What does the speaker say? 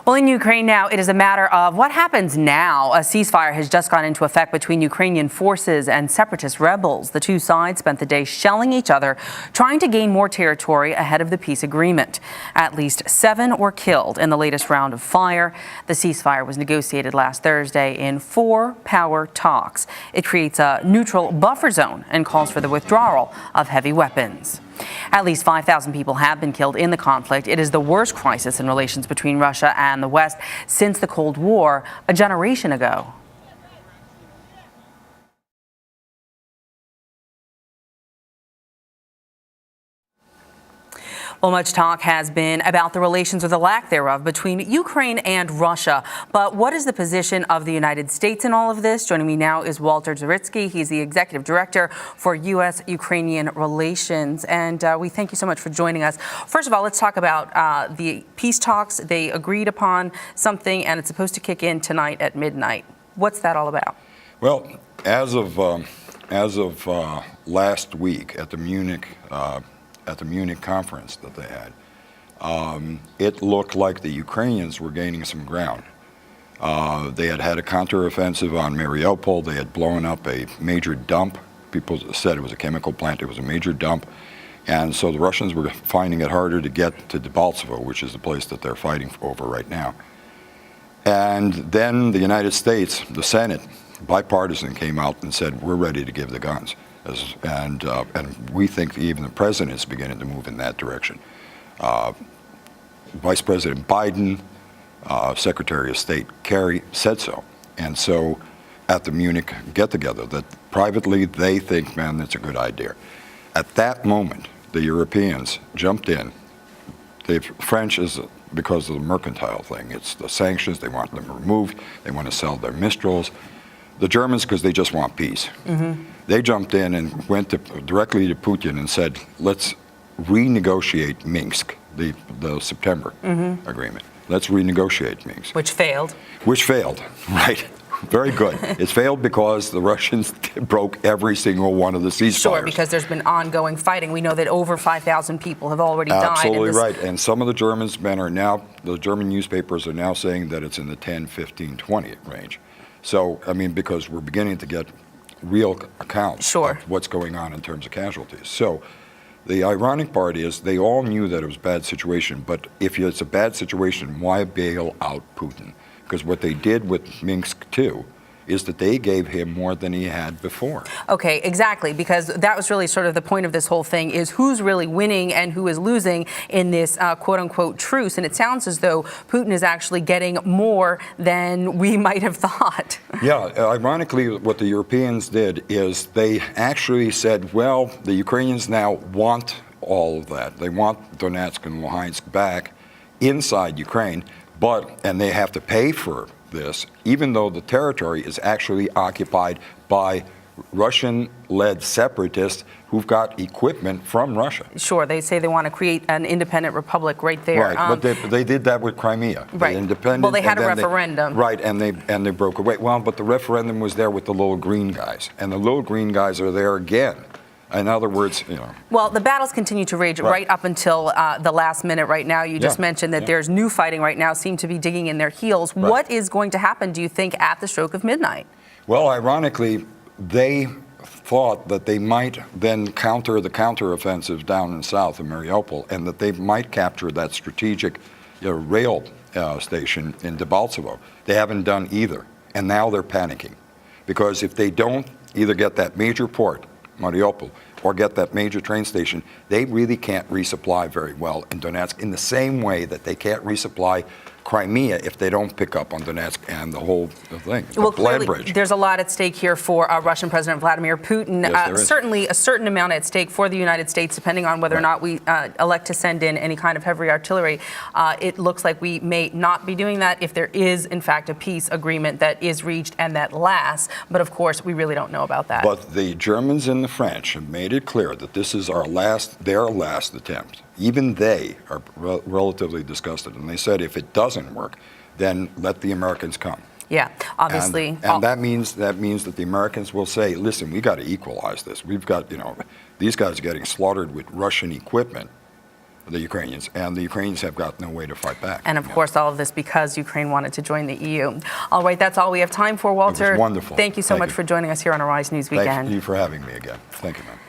Well, in Ukraine now, it is a matter of what happens now. A ceasefire has just gone into effect between Ukrainian forces and separatist rebels. The two sides spent the day shelling each other, trying to gain more territory ahead of the peace agreement. At least 7 were killed in the latest round of fire. The ceasefire was negotiated last Thursday in 4 power talks. It creates a neutral buffer zone and calls for the withdrawal of heavy weapons. At least 5,000 people have been killed in the conflict. It is the worst crisis in relations between Russia and the West since the Cold War a generation ago. Well, much talk has been about the relations or the lack thereof between Ukraine and Russia. But what is the position of the United States in all of this? Joining me now is Walter Zaryckyj. He's the executive director for U.S.-Ukrainian relations. And we thank you so much for joining us. First of all, let's talk about the peace talks. They agreed upon something, and it's supposed to kick in tonight at midnight. What's that all about? Well, as of last week at the Munich conference that they had, it looked like the Ukrainians were gaining some ground. They had a counteroffensive on Mariupol. They had blown up a major dump. People said it was a chemical plant. It was a major dump. And so the Russians were finding it harder to get to Debaltsevo, which is the place that they're fighting over right now. And then the United States, the Senate, bipartisan, came out and said, we're ready to give the guns. And we think even the president is beginning to move in that direction. Vice President Biden, Secretary of State Kerry said so. And so at the Munich get-together, that privately they think, man, that's a good idea. At that moment, the Europeans jumped in. The French is because of the mercantile thing. It's the sanctions. They want them removed. They want to sell their Mistrals. The Germans, because they just want peace. Mm-hmm. They jumped in and went directly to Putin and said, let's renegotiate Minsk, the September agreement. Let's renegotiate Minsk. Which failed. Which failed, right. Very good. It failed because the Russians broke every single one of the ceasefires. Sure, because there's been ongoing fighting. We know that over 5,000 people have already died. Absolutely right. And some of the German newspapers are now saying that it's in the 10, 15, 20 range. So, I mean, because we're beginning to get real accounts of what's going on in terms of casualties. So the ironic part is they all knew that it was a bad situation, but if it's a bad situation, why bail out Putin? Because what they did with Minsk II is that they gave him more than he had before. Okay, exactly, because that was really sort of the point of this whole thing, is who's really winning and who is losing in this quote-unquote truce. And it sounds as though Putin is actually getting more than we might have thought. Yeah, ironically, what the Europeans did is they actually said, well, the Ukrainians now want all of that. They want Donetsk and Luhansk back inside Ukraine, and they have to pay for this, even though the territory is actually occupied by Russian-led separatists who've got equipment from Russia. Sure, they say they want to create an independent republic right there. Right, but they did that with Crimea. Right. Well, they had a referendum. Right, and they broke away. Well, but the referendum was there with the little green guys, and the little green guys are there again. In other words, Well, the battles continue to rage right up until the last minute right now. You just mentioned that there's new fighting right now, seem to be digging in their heels. Right. What is going to happen, do you think, at the stroke of midnight? Well, ironically, they thought that they might then counter the counteroffensive down in south of Mariupol, and that they might capture that strategic rail station in Debaltsevo. They haven't done either, and now they're panicking. Because if they don't either get that major port, Mariupol, or get that major train station, they really can't resupply very well in Donetsk in the same way that they can't resupply Crimea if they don't pick up on Donetsk and the whole thing. Well, clearly, there's a lot at stake here for Russian President Vladimir Putin. Yes, certainly a certain amount at stake for the United States, depending on whether or not we elect to send in any kind of heavy artillery. It looks like we may not be doing that if there is, in fact, a peace agreement that is reached and that lasts. But of course, we really don't know about that. But the Germans and the French have made it clear that this is their last attempt. Even they are relatively disgusted, and they said if it doesn't work, then let the Americans come. Yeah, obviously. And that means that the Americans will say, listen, we got to equalize this. We've got, these guys are getting slaughtered with Russian equipment. the Ukrainians, and the Ukrainians have got no way to fight back. And of course, all of this because Ukraine wanted to join the EU. All right, that's all we have time for, Walter. It was wonderful. Thank you so much for joining us here on Arise News Weekend. Thank you for having me again. Thank you, ma'am.